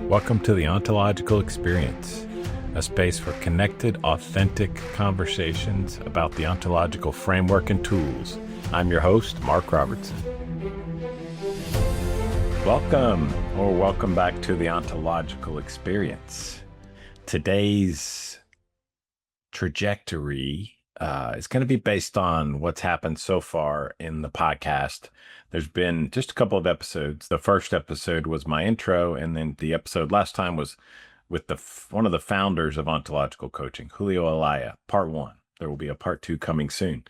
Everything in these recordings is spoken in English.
Welcome to the Ontological Experience, a space for connected, authentic conversations about the ontological framework and tools. I'm your host, Mark Robertson. Welcome back to the Ontological Experience. Today's trajectory is going to be based on what's happened so far in the podcast. There's been just a couple of episodes. The first episode was my intro, and then the episode last time was with one of the founders of Ontological Coaching, Julio Alaya, part 1. There will be a part 2 coming soon.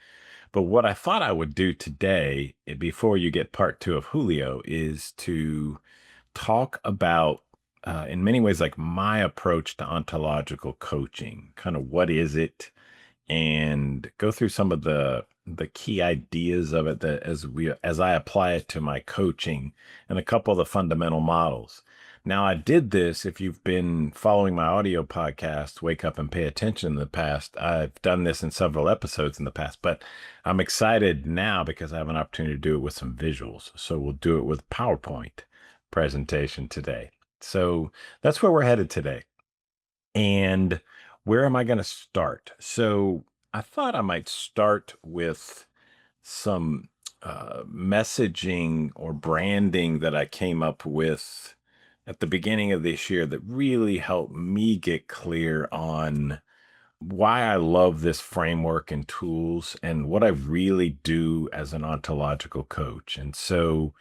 But what I thought I would do today, before you get part 2 of Julio, is to talk about, in many ways, like my approach to ontological coaching. Kind of what is it? And go through some of the key ideas of it that as I apply it to my coaching, and a couple of the fundamental models. Now, I did this, if you've been following my audio podcast, Wake Up and Pay Attention, in the past, I've done this in several episodes in the past, but I'm excited now because I have an opportunity to do it with some visuals. So we'll do it with PowerPoint presentation today. So that's where we're headed today. And where am I going to start? So I thought I might start with some messaging or branding that I came up with at the beginning of this year that really helped me get clear on why I love this framework and tools and what I really do as an ontological coach. And so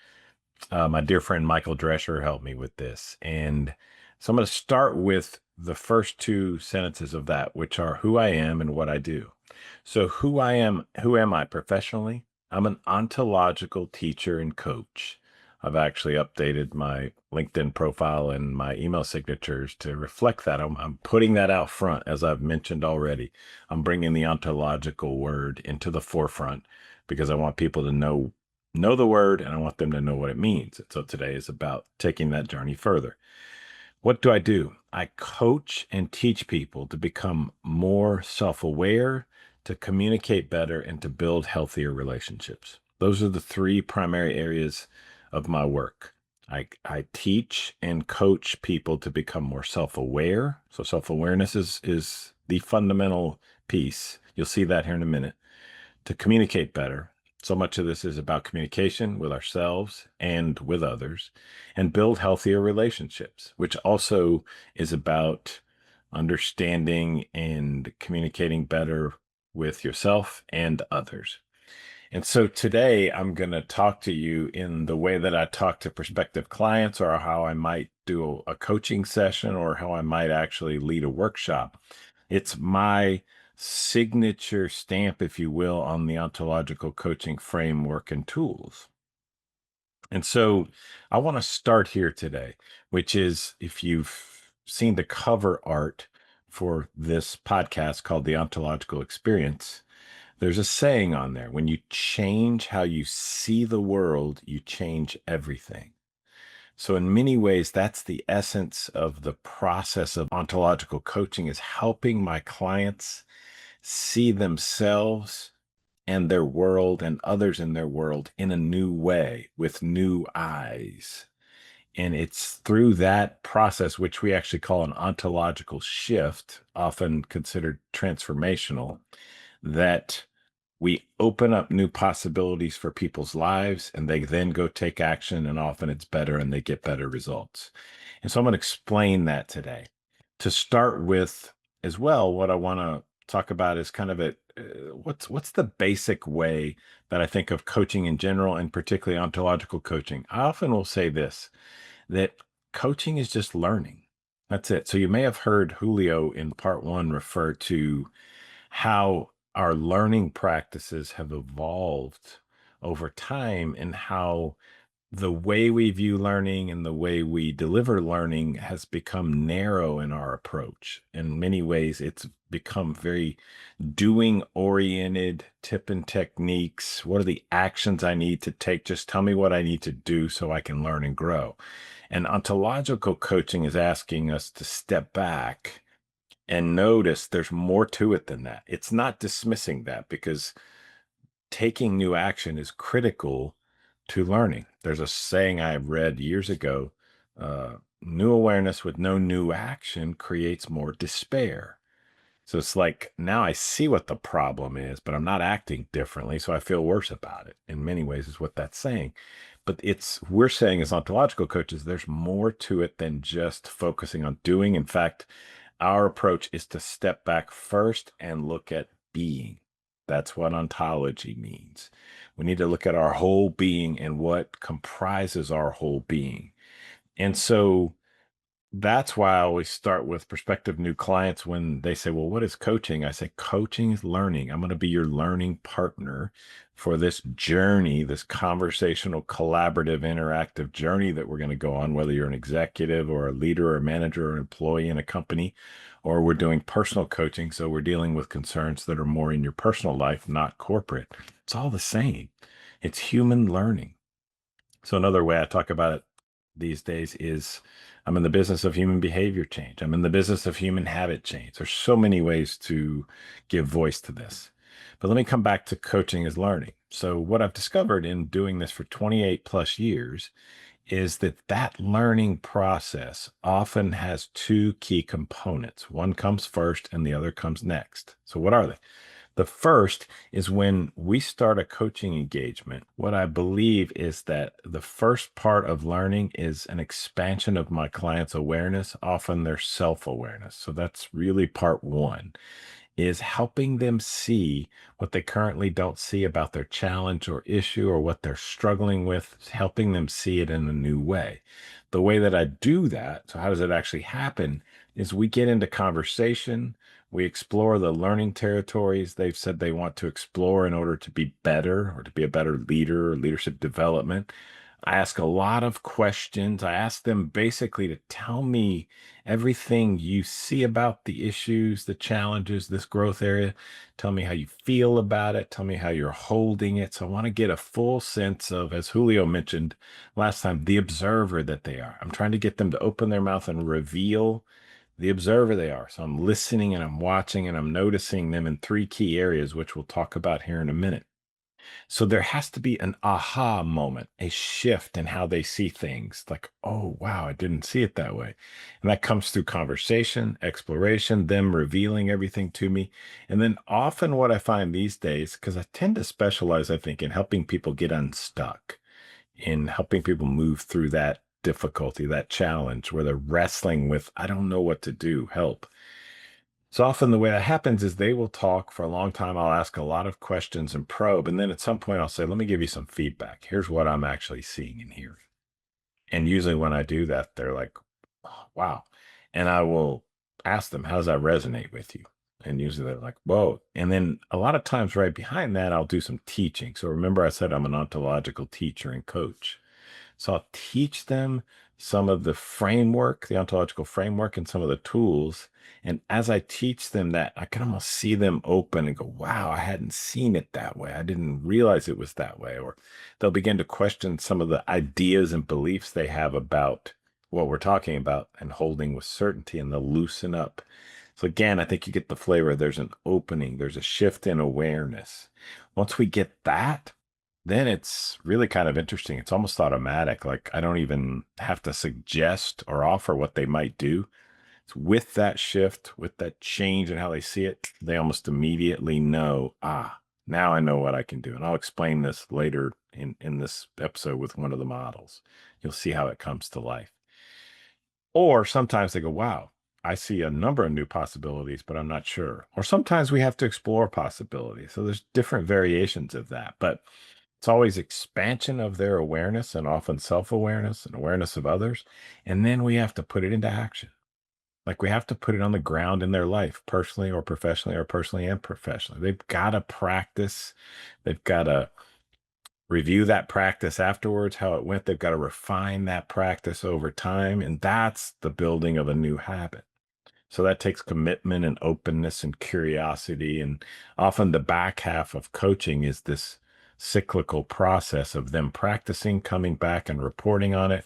my dear friend Michael Drescher helped me with this. And so I'm going to start with the first 2 sentences of that, which are who I am and what I do. So who am I professionally? I'm an ontological teacher and coach. I've actually updated my LinkedIn profile and my email signatures to reflect that. I'm putting that out front, as I've mentioned already. I'm bringing the ontological word into the forefront because I want people to know the word, and I want them to know what it means. And so today is about taking that journey further. What do? I coach and teach people to become more self-aware, to communicate better, and to build healthier relationships. Those are the 3 primary areas of my work. I teach and coach people to become more self-aware. So self-awareness is the fundamental piece. You'll see that here in a minute. To communicate better. So much of this is about communication with ourselves and with others, and build healthier relationships, which also is about understanding and communicating better with yourself and others. And so today I'm going to talk to you in the way that I talk to prospective clients, or how I might do a coaching session, or how I might actually lead a workshop. It's my signature stamp, if you will, on the ontological coaching framework and tools. And so I want to start here today, which is, if you've seen the cover art for this podcast called The Ontological Experience, there's a saying on there: when you change how you see the world, you change everything. So in many ways, that's the essence of the process of ontological coaching, is helping my clients see themselves and their world and others in their world in a new way, with new eyes. And it's through that process, which we actually call an ontological shift, often considered transformational, that we open up new possibilities for people's lives, and they then go take action, and often it's better and they get better results. And so I'm going to explain that today. To start with as well, what I want to talk about is kind of what's the basic way that I think of coaching in general, and particularly ontological coaching. I often will say this, that coaching is just learning. That's it. So you may have heard Julio in part 1 refer to how our learning practices have evolved over time, and how the way we view learning and the way we deliver learning has become narrow in our approach. In many ways, it's become very doing oriented, tip and techniques. What are the actions I need to take? Just tell me what I need to do so I can learn and grow. And ontological coaching is asking us to step back and notice there's more to it than that. It's not dismissing that, because taking new action is critical to learning. There's a saying I read years ago, new awareness with no new action creates more despair. So it's like now I see what the problem is, but I'm not acting differently. So I feel worse about it in many ways, is what that's saying. But we're saying as ontological coaches, there's more to it than just focusing on doing. In fact, our approach is to step back first and look at being. That's what ontology means. We need to look at our whole being and what comprises our whole being. And so that's why I always start with prospective new clients when they say, well, what is coaching? I say, coaching is learning. I'm going to be your learning partner for this journey, this conversational, collaborative, interactive journey that we're going to go on, whether you're an executive or a leader or a manager or an employee in a company, or we're doing personal coaching. So we're dealing with concerns that are more in your personal life, not corporate. It's all the same. It's human learning. So another way I talk about it these days is I'm in the business of human behavior change. I'm in the business of human habit change. There's so many ways to give voice to this. But let me come back to coaching as learning. So what I've discovered in doing this for 28 plus years is that learning process often has two key components. One comes first and the other comes next. So what are they? The first is when we start a coaching engagement. What I believe is that the first part of learning is an expansion of my client's awareness, often their self-awareness. So that's really part one, is helping them see what they currently don't see about their challenge or issue or what they're struggling with, helping them see it in a new way. The way that I do that, so how does it actually happen, is we get into conversation. We explore the learning territories they've said they want to explore in order to be better or to be a better leader or leadership development. I ask a lot of questions. I ask them basically to tell me everything you see about the issues, the challenges, this growth area. Tell me how you feel about it. Tell me how you're holding it. So I want to get a full sense of, as Julio mentioned last time, the observer that they are. I'm trying to get them to open their mouth and reveal the observer they are. So I'm listening and I'm watching and I'm noticing them in three key areas, which we'll talk about here in a minute. So there has to be an aha moment, a shift in how they see things. Like, oh, wow, I didn't see it that way. And that comes through conversation, exploration, them revealing everything to me. And then often what I find these days, because I tend to specialize, I think, in helping people get unstuck, in helping people move through that difficulty, that challenge where they're wrestling with, I don't know what to do, help. So often the way that happens is they will talk for a long time. I'll ask a lot of questions and probe. And then at some point I'll say, let me give you some feedback. Here's what I'm actually seeing and hearing. And usually when I do that, they're like, oh, wow. And I will ask them, how does that resonate with you? And usually they're like, whoa. And then a lot of times right behind that, I'll do some teaching. So remember I said I'm an ontological teacher and coach. So I'll teach them some of the framework, the ontological framework, and some of the tools. And as I teach them that, I can almost see them open and go, wow, I hadn't seen it that way. I didn't realize it was that way. Or they'll begin to question some of the ideas and beliefs they have about what we're talking about and holding with certainty, and they'll loosen up. So again, I think you get the flavor. There's an opening, there's a shift in awareness. Once we get that, then it's really kind of interesting. It's almost automatic. Like I don't even have to suggest or offer what they might do. It's with that shift, with that change in how they see it, they almost immediately know, now I know what I can do. And I'll explain this later in this episode with one of the models. You'll see how it comes to life. Or sometimes they go, wow, I see a number of new possibilities, but I'm not sure. Or sometimes we have to explore possibilities. So there's different variations of that. But it's always expansion of their awareness and often self-awareness and awareness of others. And then we have to put it into action. Like we have to put it on the ground in their life, personally or professionally, or personally and professionally. They've got to practice. They've got to review that practice afterwards, how it went. They've got to refine that practice over time. And that's the building of a new habit. So that takes commitment and openness and curiosity. And often the back half of coaching is this cyclical process of them practicing, coming back and reporting on it.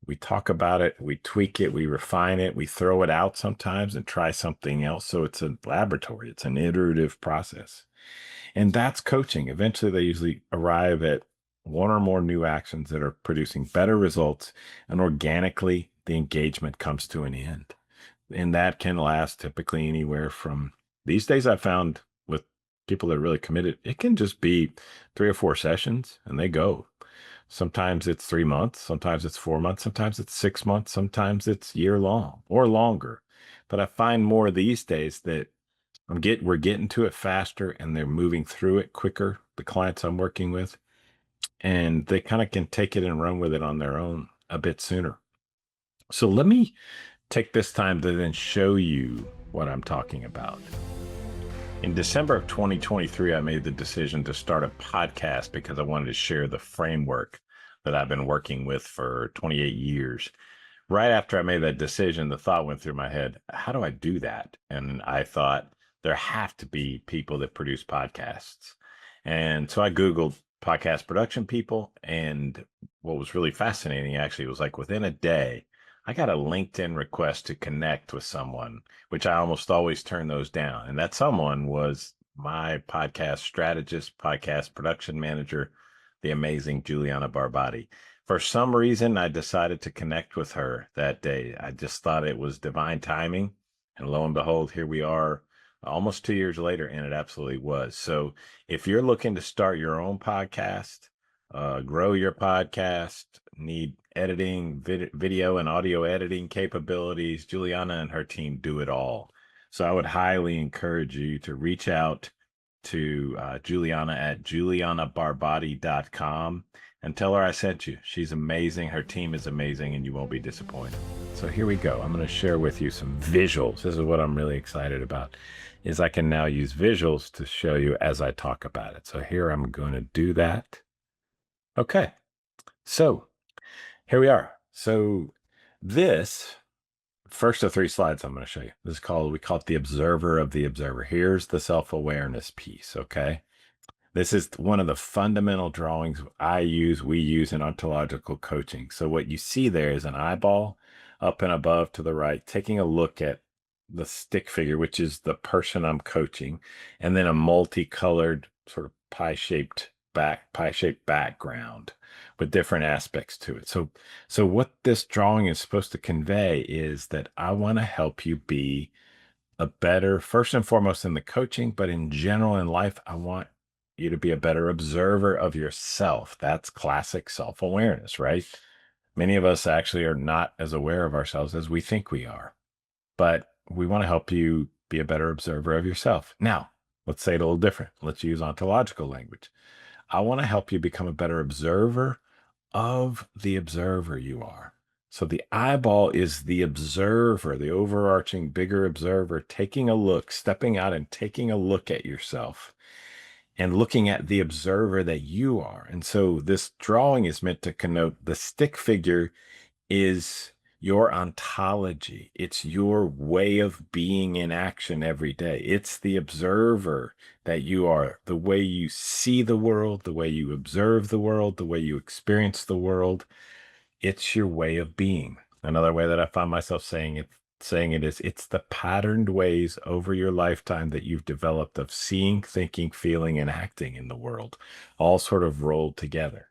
We talk about it, we tweak it, we refine it, we throw it out sometimes and try something else. So it's a laboratory, it's an iterative process. And that's coaching. Eventually, they usually arrive at one or more new actions that are producing better results and organically the engagement comes to an end. And that can last typically anywhere from, these days I found with people that are really committed, it can just be 3 or 4 sessions and they go. Sometimes it's 3 months, sometimes it's 4 months, sometimes it's 6 months, sometimes it's year long or longer. But I find more these days that we're getting to it faster and they're moving through it quicker, the clients I'm working with, and they kind of can take it and run with it on their own a bit sooner. So let me take this time to then show you what I'm talking about. In December of 2023, I made the decision to start a podcast because I wanted to share the framework that I've been working with for 28 years. Right after I made that decision, the thought went through my head, how do I do that? And I thought there have to be people that produce podcasts. And so I Googled podcast production people. And what was really fascinating actually was like within a day, I got a LinkedIn request to connect with someone, which I almost always turn those down. And that someone was my podcast strategist, podcast production manager, the amazing Juliana Barbati. For some reason, I decided to connect with her that day. I just thought it was divine timing. And lo and behold, here we are almost 2 years later, and it absolutely was. So if you're looking to start your own podcast, grow your podcast, need editing, video and audio editing capabilities, Juliana and her team do it all. So I would highly encourage you to reach out to Juliana at julianabarbati.com and tell her I sent you. She's amazing. Her team is amazing, and you won't be disappointed. So here we go. I'm going to share with you some visuals. This is what I'm really excited about, is I can now use visuals to show you as I talk about it. So here I'm going to do that. Okay. So here we are. So this first of 3 slides I'm going to show you. This is we call it the observer of the observer. Here's the self-awareness piece. Okay. This is one of the fundamental drawings we use in ontological coaching. So what you see there is an eyeball up and above to the right, taking a look at the stick figure, which is the person I'm coaching, and then a multicolored sort of pie-shaped background with different aspects to it. So what this drawing is supposed to convey is that I want to help you be a better, first and foremost in the coaching, but in general in life, I want you to be a better observer of yourself. That's classic self-awareness, right? Many of us actually are not as aware of ourselves as we think we are, but we want to help you be a better observer of yourself. Now, let's say it a little different. Let's use ontological language. I want to help you become a better observer of the observer you are. So the eyeball is the observer, the overarching bigger observer, taking a look, stepping out and taking a look at yourself and looking at the observer that you are. And so this drawing is meant to connote the stick figure is your ontology. It's your way of being in action every day. It's the observer that you are, the way you see the world, the way you observe the world, the way you experience the world. It's your way of being. Another way that I find myself saying it is it's the patterned ways over your lifetime that you've developed of seeing, thinking, feeling, and acting in the world, all sort of rolled together.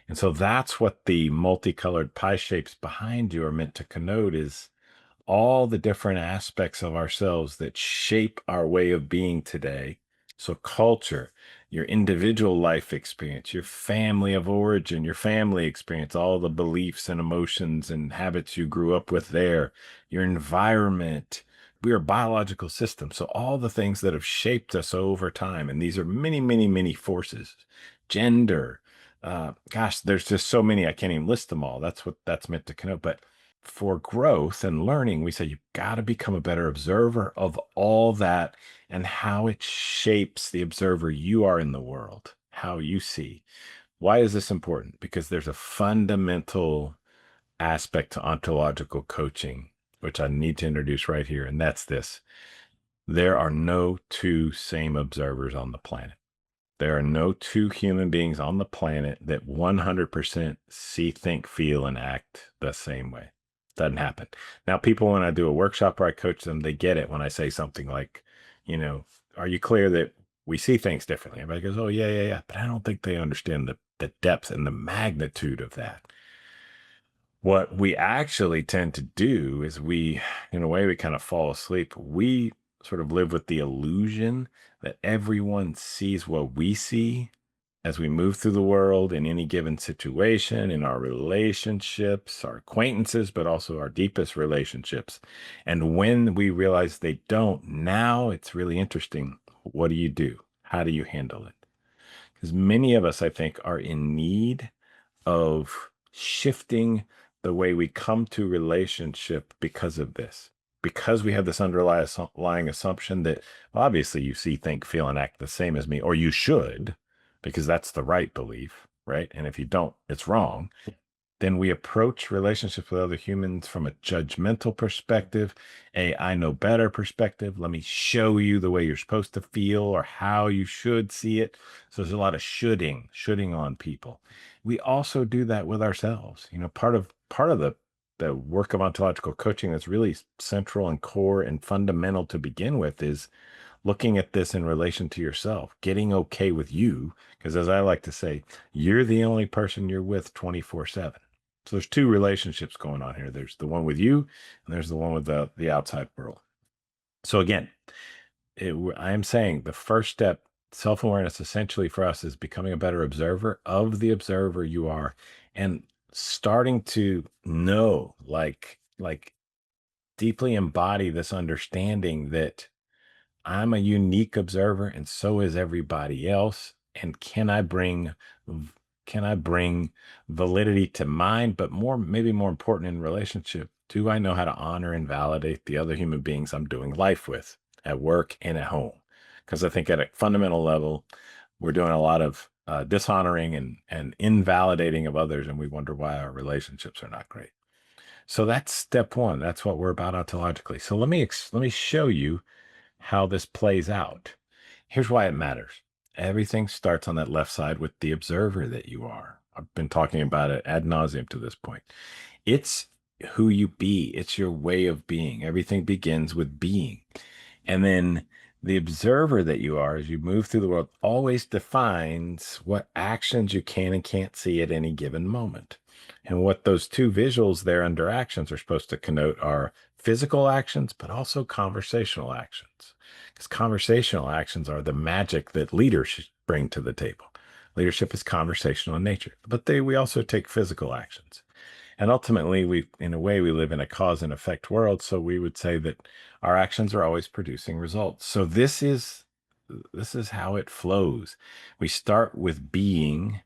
And so that's what the multicolored pie shapes behind you are meant to connote, is all the different aspects of ourselves that shape our way of being today. So culture, your individual life experience, your family of origin, your family experience, all the beliefs and emotions and habits you grew up with there, your environment. We are a biological system. So all the things that have shaped us over time, and these are many, many, many forces. Gender, there's just so many, I can't even list them all. That's what that's meant to connote. But for growth and learning, we say you've got to become a better observer of all that and how it shapes the observer you are in the world, how you see. Why is this important? Because there's a fundamental aspect to ontological coaching, which I need to introduce right here, and that's this. There are no two same observers on the planet. There are no two human beings on the planet that 100% see, think, feel, and act the same way. Doesn't happen. Now, people, when I do a workshop or I coach them, they get it when I say something like, are you clear that we see things differently? Everybody goes, oh, yeah, yeah, yeah. But I don't think they understand the depth and the magnitude of that. What we actually tend to do is in a way, we kind of fall asleep. We sort of live with the illusion that everyone sees what we see as we move through the world in any given situation, in our relationships, our acquaintances, but also our deepest relationships. And when we realize they don't, now it's really interesting. What do you do? How do you handle it? Because many of us, I think, are in need of shifting the way we come to relationship because of this. Because we have this underlying assumption that obviously you see, think, feel, and act the same as me, or you should, because that's the right belief, right? And if you don't, it's wrong. Then we approach relationships with other humans from a judgmental perspective, a I know better perspective. Let me show you the way you're supposed to feel or how you should see it. So there's a lot of shoulding on people. We also do that with ourselves. Part of the work of ontological coaching that's really central and core and fundamental to begin with is looking at this in relation to yourself, getting okay with you. Because as I like to say, you're the only person you're with 24/7. So there's two relationships going on here. There's the one with you, and there's the one with the outside world. So again, I am saying the first step, self-awareness, essentially for us is becoming a better observer of the observer you are, and starting to know, like deeply embody this understanding that I'm a unique observer and so is everybody else. And can I bring validity to mine, but maybe more important in relationship, do I know how to honor and validate the other human beings I'm doing life with at work and at home? Because I think at a fundamental level, we're doing a lot of dishonoring and invalidating of others, and we wonder why our relationships are not great. So that's step one. That's what we're about ontologically. So let me show you how this plays out. Here's why it matters. Everything starts on that left side with the observer that you are. I've been talking about it ad nauseum to this point. It's who you be, it's your way of being. Everything begins with being. And then the observer that you are as you move through the world always defines what actions you can and can't see at any given moment. And what those two visuals there under actions are supposed to connote are physical actions, but also conversational actions. Because conversational actions are the magic that leaders bring to the table. Leadership is conversational in nature, but we also take physical actions. And ultimately, in a way, we live in a cause and effect world. So we would say that our actions are always producing results. So this is how it flows. We start with being,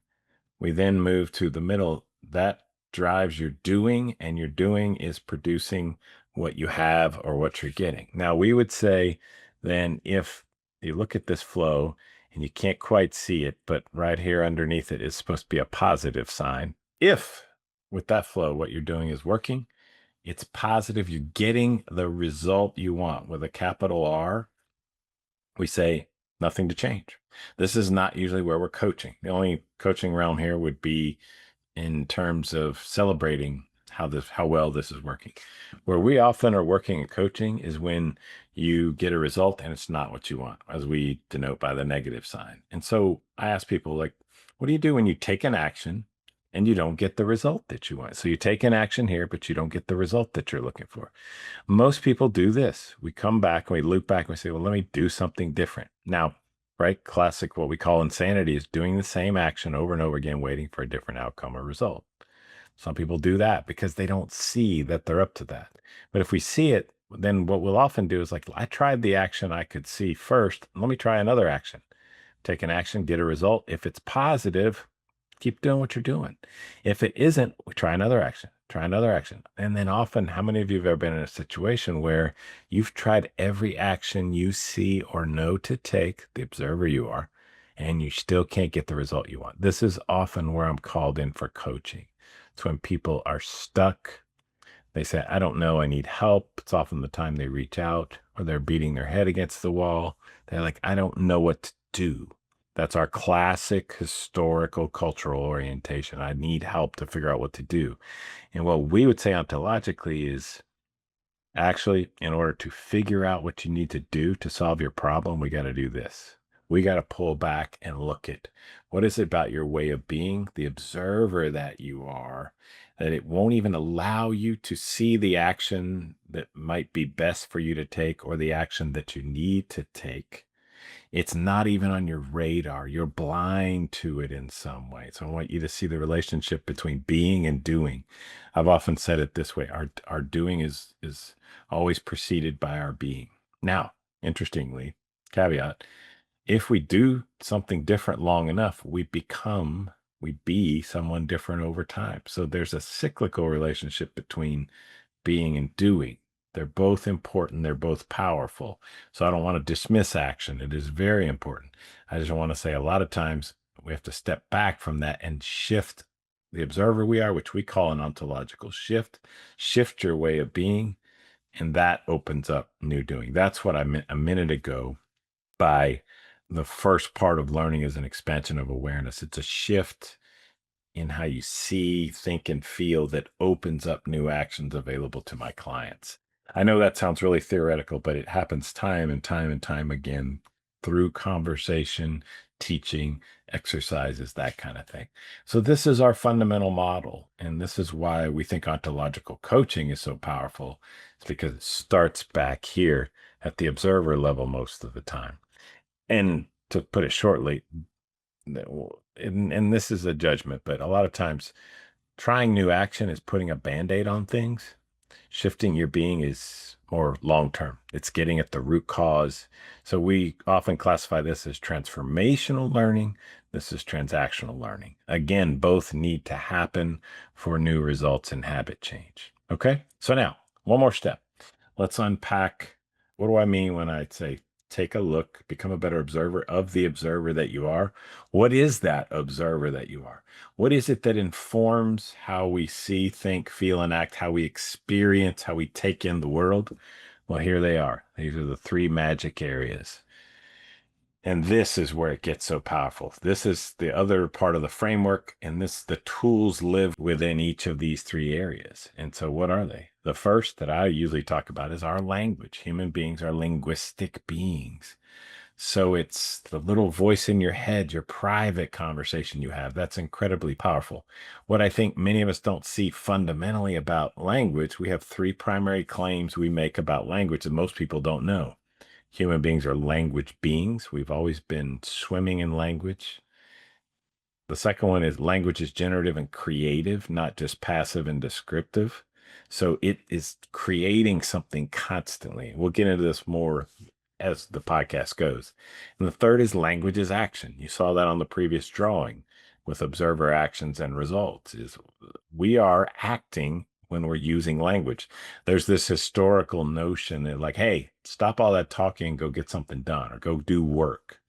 we then move to the middle. That drives your doing, and your doing is producing what you have or what you're getting. Now, we would say then if you look at this flow and you can't quite see it, but right here underneath it is supposed to be a positive sign. If with that flow, what you're doing is working, it's positive, you're getting the result you want with a capital R, we say nothing to change. This is not usually where we're coaching. The only coaching realm here would be in terms of celebrating how well this is working. Where we often are working and coaching is when you get a result and it's not what you want, as we denote by the negative sign. And so I ask people, like, what do you do when you take an action and you don't get the result that you want? So you take an action here, but you don't get the result that you're looking for. Most people do this. We come back and we loop back and we say, well, let me do something different. Now, right? Classic, what we call insanity is doing the same action over and over again, waiting for a different outcome or result. Some people do that because they don't see that they're up to that. But if we see it, then what we'll often do is like, I tried the action I could see first. Let me try another action. Take an action, get a result. If it's positive, keep doing what you're doing. If it isn't, we try another action, try another action. And then often, how many of you have ever been in a situation where you've tried every action you see or know to take, the observer you are, and you still can't get the result you want? This is often where I'm called in for coaching. It's when people are stuck. They say, I don't know, I need help. It's often the time they reach out, or they're beating their head against the wall. They're like, I don't know what to do. That's our classic historical cultural orientation. I need help to figure out what to do. And what we would say ontologically is actually, in order to figure out what you need to do to solve your problem, we got to do this. We got to pull back and look at what is it about your way of being, the observer that you are, that it won't even allow you to see the action that might be best for you to take or the action that you need to take. It's not even on your radar. You're blind to it in some way. So I want you to see the relationship between being and doing. I've often said it this way. Our doing is always preceded by our being. Now, interestingly, caveat, if we do something different long enough, we be someone different over time. So there's a cyclical relationship between being and doing. They're both important. They're both powerful. So I don't want to dismiss action. It is very important. I just want to say a lot of times we have to step back from that and shift the observer we are, which we call an ontological shift. Shift your way of being, and that opens up new doing. That's what I meant a minute ago by the first part of learning is an expansion of awareness. It's a shift in how you see, think, and feel that opens up new actions available to my clients. I know that sounds really theoretical, but it happens time and time and time again through conversation, teaching, exercises, that kind of thing. So, this is our fundamental model. And this is why we think ontological coaching is so powerful. It's because it starts back here at the observer level most of the time. And to put it shortly, and this is a judgment, but a lot of times trying new action is putting a band-aid on things. Shifting your being is more long-term. It's getting at the root cause. So we often classify this as transformational learning. This is transactional learning. Again, both need to happen for new results in habit change. Okay. So now one more step. Let's unpack. What do I mean when I say take a look, become a better observer of the observer that you are? What is that observer that you are? What is it that informs how we see, think, feel, and act, how we experience, how we take in the world? Well, here they are. These are the three magic areas. And this is where it gets so powerful. This is the other part of the framework, and the tools live within each of these three areas. And so what are they? The first that I usually talk about is our language. Human beings are linguistic beings. So it's the little voice in your head, your private conversation you have. That's incredibly powerful. What I think many of us don't see fundamentally about language, we have three primary claims we make about language that most people don't know. Human beings are language beings. We've always been swimming in language. The second one is language is generative and creative, not just passive and descriptive. So it is creating something constantly. We'll get into this more as the podcast goes. And the third is language is action. You saw that on the previous drawing with observer actions and results. Is we are acting when we're using language. There's this historical notion that like, hey, stop all that talking and go get something done or go do work,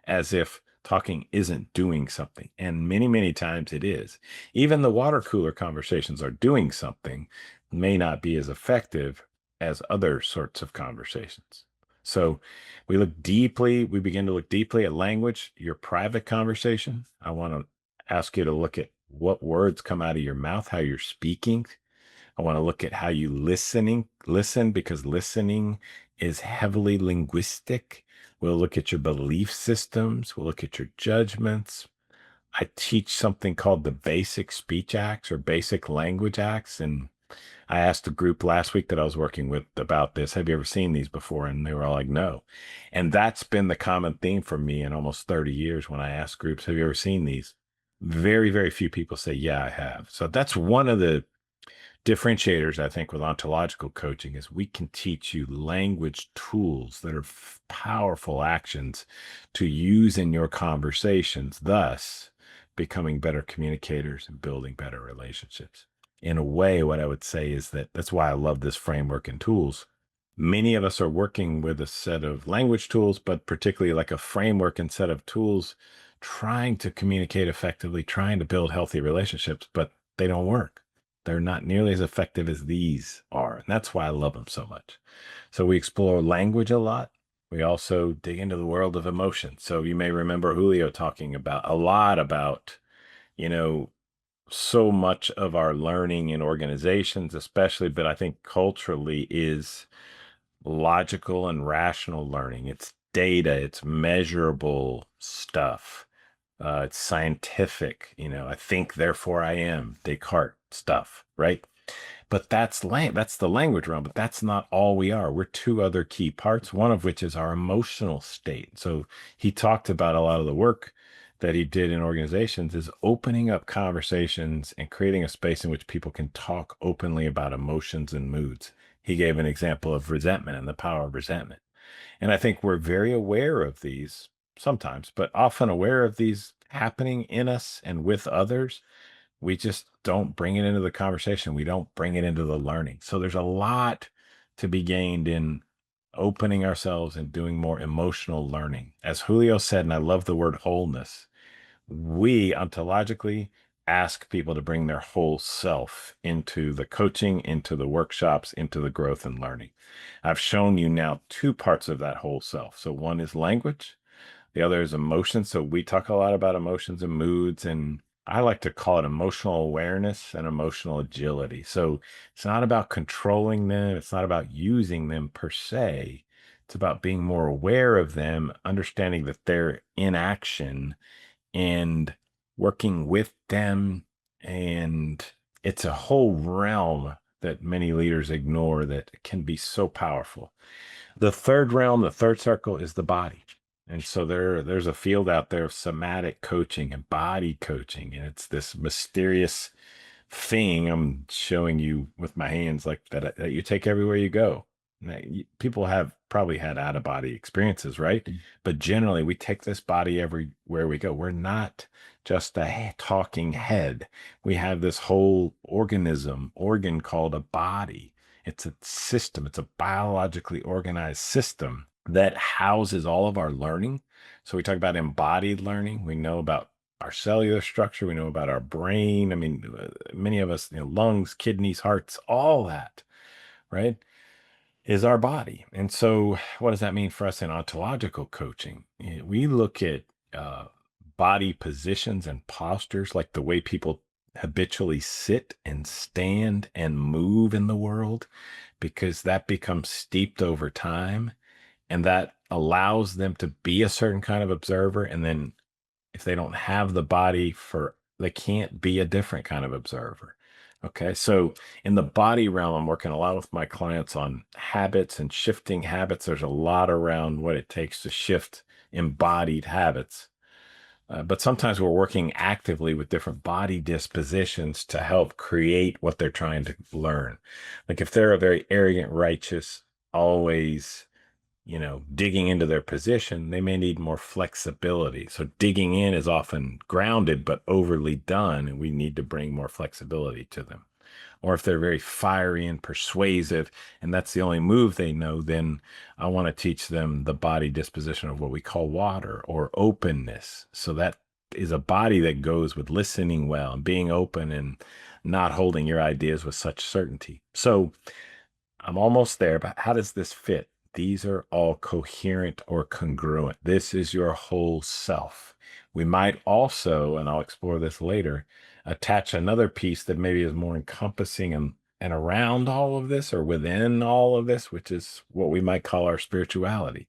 as if talking isn't doing something. And many, many times it is. Even the water cooler conversations are doing something, may not be as effective as other sorts of conversations. So we begin to look deeply at language, your private conversation. I want to ask you to look at what words come out of your mouth, how you're speaking. I want to look at how you listen, because listening is heavily linguistic. We'll look at your belief systems. We'll look at your judgments. I teach something called the basic speech acts or basic language acts. And I asked a group last week that I was working with about this. Have you ever seen these before? And they were all like, no. And that's been the common theme for me in almost 30 years when I ask groups, have you ever seen these? Very, very few people say, yeah, I have. So that's one of the differentiators, I think, with ontological coaching is we can teach you language tools that are powerful actions to use in your conversations, thus becoming better communicators and building better relationships. In a way, what I would say is that's why I love this framework and tools. Many of us are working with a set of language tools, but particularly like a framework and set of tools, trying to communicate effectively, trying to build healthy relationships, but they don't work. They're not nearly as effective as these are. And that's why I love them so much. So we explore language a lot. We also dig into the world of emotion. So you may remember Julio talking about a lot about, so much of our learning in organizations, especially, but I think culturally, is logical and rational learning. It's data, it's measurable stuff. It's scientific. I think, therefore I am, Descartes. stuff, right? But that's the language realm, but that's not all we are. We're two other key parts, one of which is our emotional state. So he talked about a lot of the work that he did in organizations is opening up conversations and creating a space in which people can talk openly about emotions and moods. He gave an example of resentment and the power of resentment. And I think we're very aware of these sometimes, but often aware of these happening in us and with others. We just don't bring it into the conversation. We don't bring it into the learning. So there's a lot to be gained in opening ourselves and doing more emotional learning. As Julio said, and I love the word wholeness, we ontologically ask people to bring their whole self into the coaching, into the workshops, into the growth and learning. I've shown you now two parts of that whole self. So one is language, the other is emotion. So we talk a lot about emotions and moods, and I like to call it emotional awareness and emotional agility. So it's not about controlling them, it's not about using them per se. It's about being more aware of them, understanding that they're in action and working with them. And it's a whole realm that many leaders ignore that can be so powerful. The third realm, the third circle is the body. And so there's a field out there of somatic coaching and body coaching. And it's this mysterious thing I'm showing you with my hands, like that you take everywhere you go. Now, people have probably had out of body experiences, right? But generally, we take this body everywhere we go. We're not just a talking head. We have this whole organ called a body. It's a system, it's a biologically organized system that houses all of our learning. So we talk about embodied learning. We know about our cellular structure. We know about our brain. I mean, many of us, lungs, kidneys, hearts, all that, right, is our body. And so, what does that mean for us in ontological coaching? We look at uh, body positions and postures, like the way people habitually sit and stand and move in the world, because that becomes steeped over time and that allows them to be a certain kind of observer. And then if they don't have the body for, they can't be a different kind of observer. Okay. So in the body realm, I'm working a lot with my clients on habits and shifting habits. There's a lot around what it takes to shift embodied habits. But sometimes we're working actively with different body dispositions to help create what they're trying to learn. Like if they're a very arrogant, righteous, always digging into their position, they may need more flexibility. So digging in is often grounded, but overly done, and we need to bring more flexibility to them. Or if they're very fiery and persuasive, and that's the only move they know, then I want to teach them the body disposition of what we call water or openness. So that is a body that goes with listening well and being open and not holding your ideas with such certainty. So I'm almost there, but how does this fit? These are all coherent or congruent. This is your whole self. We might also, and I'll explore this later, attach another piece that maybe is more encompassing and around all of this or within all of this, which is what we might call our spirituality,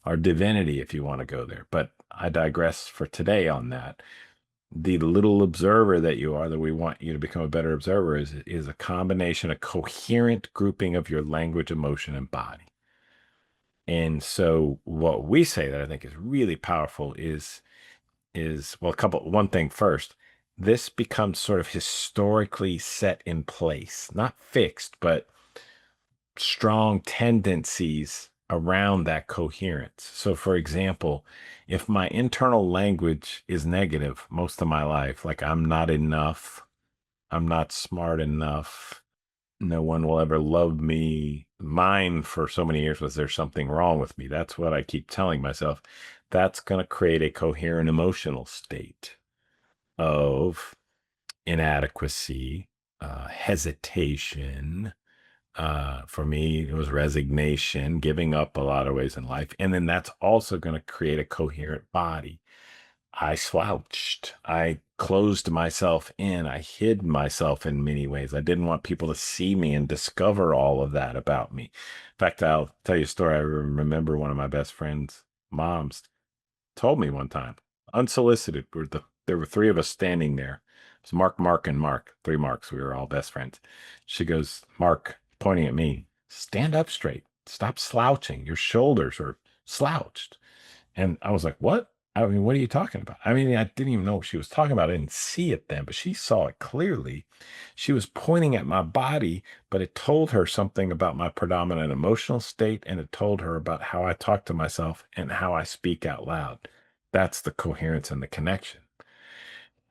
our divinity, if you want to go there. But I digress for today on that. The little observer that you are, that we want you to become a better observer, is a combination, a coherent grouping of your language, emotion, and body. And so what we say that I think is really powerful is well, one thing first, this becomes sort of historically set in place, not fixed, but strong tendencies around that coherence. So, for example, if my internal language is negative most of my life, like I'm not enough, I'm not smart enough, no one will ever love me. Mine for so many years was there's something wrong with me. That's what I keep telling myself. That's going to create a coherent emotional state of inadequacy, hesitation, for me, it was resignation, giving up a lot of ways in life. And then that's also going to create a coherent body. I slouched. I closed myself in. I hid myself in many ways. I didn't want people to see me and discover all of that about me. In fact, I'll tell you a story. I remember one of my best friends' moms told me one time, unsolicited, there were three of us standing there It's Mark, Mark, and Mark, three Marks. We were all best friends. She goes, Mark, pointing at me, stand up straight. Stop slouching. Your shoulders are slouched. And I was like, what? I mean, what are you talking about? I mean, I didn't even know what she was talking about. I didn't see it then, but she saw it clearly. She was pointing at my body, but it told her something about my predominant emotional state, and it told her about how I talk to myself and how I speak out loud. That's the coherence and the connection.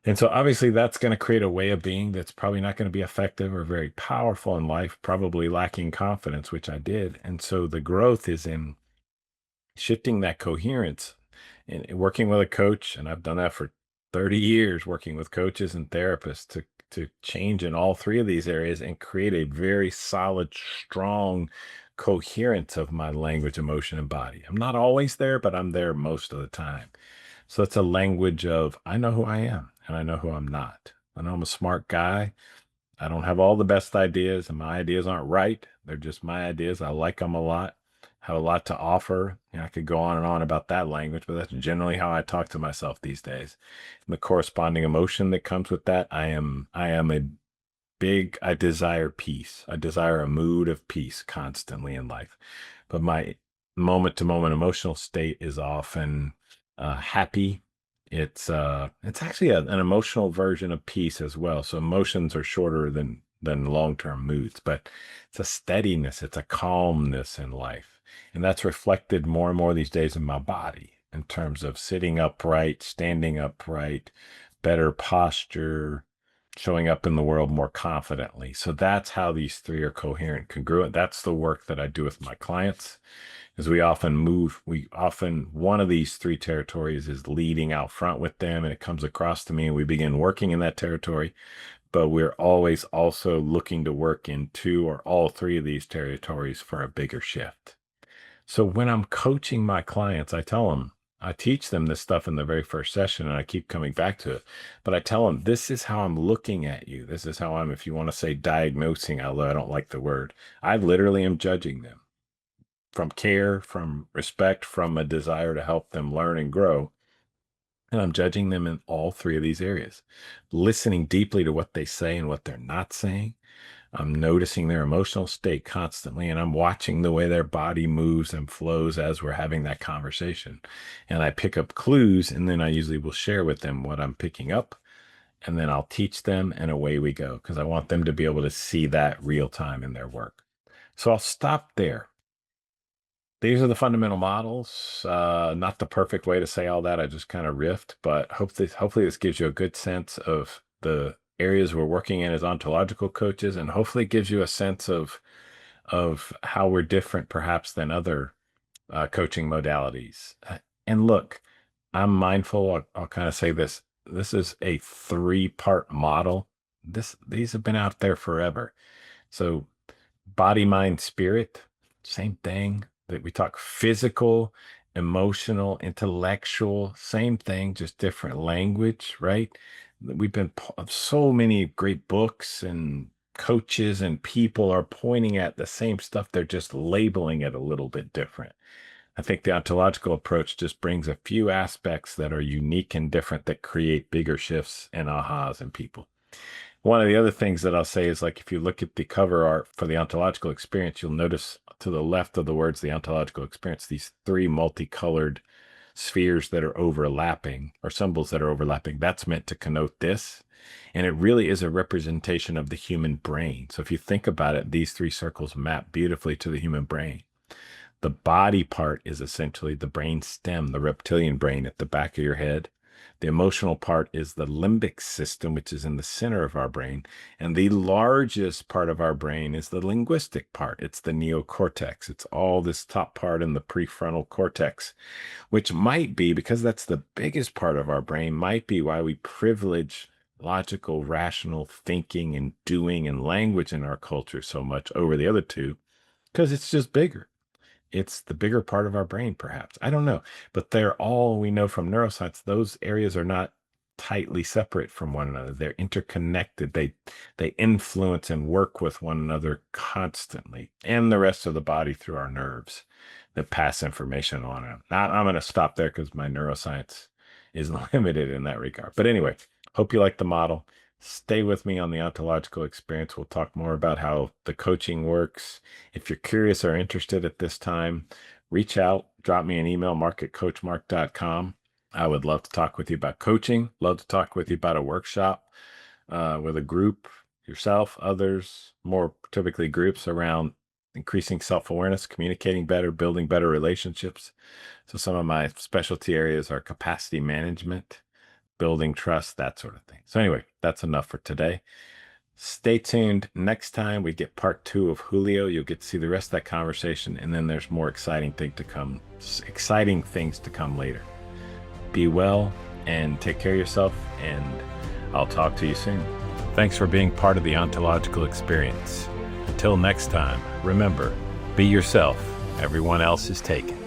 And so obviously that's going to create a way of being that's probably not going to be effective or very powerful in life, probably lacking confidence, which I did. And so the growth is in shifting that coherence and working with a coach. And I've done that for 30 years, working with coaches and therapists to change in all three of these areas and create a very solid, strong coherence of my language, emotion, and body. I'm not always there, but I'm there most of the time. So it's a language of I know who I am and I know who I'm not. I know I'm a smart guy. I don't have all the best ideas, and my ideas aren't right. They're just my ideas. I like them a lot, have a lot to offer. I could go on and on about that language, but that's generally how I talk to myself these days. And the corresponding emotion that comes with that, I desire peace. I desire a mood of peace constantly in life. But my moment to moment emotional state is often happy. It's actually an emotional version of peace as well. So emotions are shorter than long-term moods, but it's a steadiness, it's a calmness in life. And that's reflected more and more these days in my body in terms of sitting upright, standing upright, better posture, showing up in the world more confidently. So that's how these three are coherent, congruent. That's the work that I do with my clients. Is one of these three territories is leading out front with them, and it comes across to me, and we begin working in that territory. But we're always also looking to work in two or all three of these territories for a bigger shift. So when I'm coaching my clients, I teach them this stuff in the very first session, and I keep coming back to it. But I tell them, this is how I'm looking at you. This is how if you want to say diagnosing, although I don't like the word, I literally am judging them from care, from respect, from a desire to help them learn and grow. And I'm judging them in all three of these areas, listening deeply to what they say and what they're not saying. I'm noticing their emotional state constantly, and I'm watching the way their body moves and flows as we're having that conversation. And I pick up clues, and then I usually will share with them what I'm picking up, and then I'll teach them, and away we go, because I want them to be able to see that real time in their work. So I'll stop there. These are the fundamental models. Not the perfect way to say all that. I just kind of riffed, but hopefully this gives you a good sense of the areas we're working in as ontological coaches, and hopefully it gives you a sense of how we're different perhaps than other coaching modalities. And look, I'm mindful. I'll kind of say this. This is a three-part model. These have been out there forever. So body, mind, spirit, same thing. That we talk physical, emotional, intellectual, same thing, just different language, right? We've been so many great books and coaches and people are pointing at the same stuff. They're just labeling it a little bit different. I think the ontological approach just brings a few aspects that are unique and different that create bigger shifts and ahas in people. One of the other things that I'll say is like if you look at the cover art for the ontological experience, you'll notice to the left of the words, the ontological experience, these three multicolored spheres that are overlapping or symbols that are overlapping. That's meant to connote this. And it really is a representation of the human brain. So if you think about it, these three circles map beautifully to the human brain. The body part is essentially the brain stem, the reptilian brain at the back of your head. The emotional part is the limbic system, which is in the center of our brain. And the largest part of our brain is the linguistic part. It's the neocortex. It's all this top part in the prefrontal cortex, which might be, because that's the biggest part of our brain, might be why we privilege logical, rational thinking and doing and language in our culture so much over the other two, because it's just bigger. It's the bigger part of our brain, perhaps. I don't know. But they're all, we know from neuroscience, those areas are not tightly separate from one another. They're interconnected. They influence and work with one another constantly, and the rest of the body through our nerves that pass information on. I'm going to stop there because my neuroscience is limited in that regard. But anyway, hope you like the model. Stay with me on the ontological experience. We'll talk more about how the coaching works. If you're curious or interested at this time, reach out, drop me an email, mark@coachmark.com. I would love to talk with you about coaching, love to talk with you about a workshop with a group, yourself, others, more typically groups around increasing self-awareness, communicating better, building better relationships. So some of my specialty areas are capacity management, building trust, that sort of thing. So anyway, that's enough for today. Stay tuned. Next time we get part 2 of Julio. You'll get to see the rest of that conversation, and then there's more exciting things to come later. Be well and take care of yourself, and I'll talk to you soon. Thanks for being part of the ontological experience. Until next time, remember, be yourself. Everyone else is taken.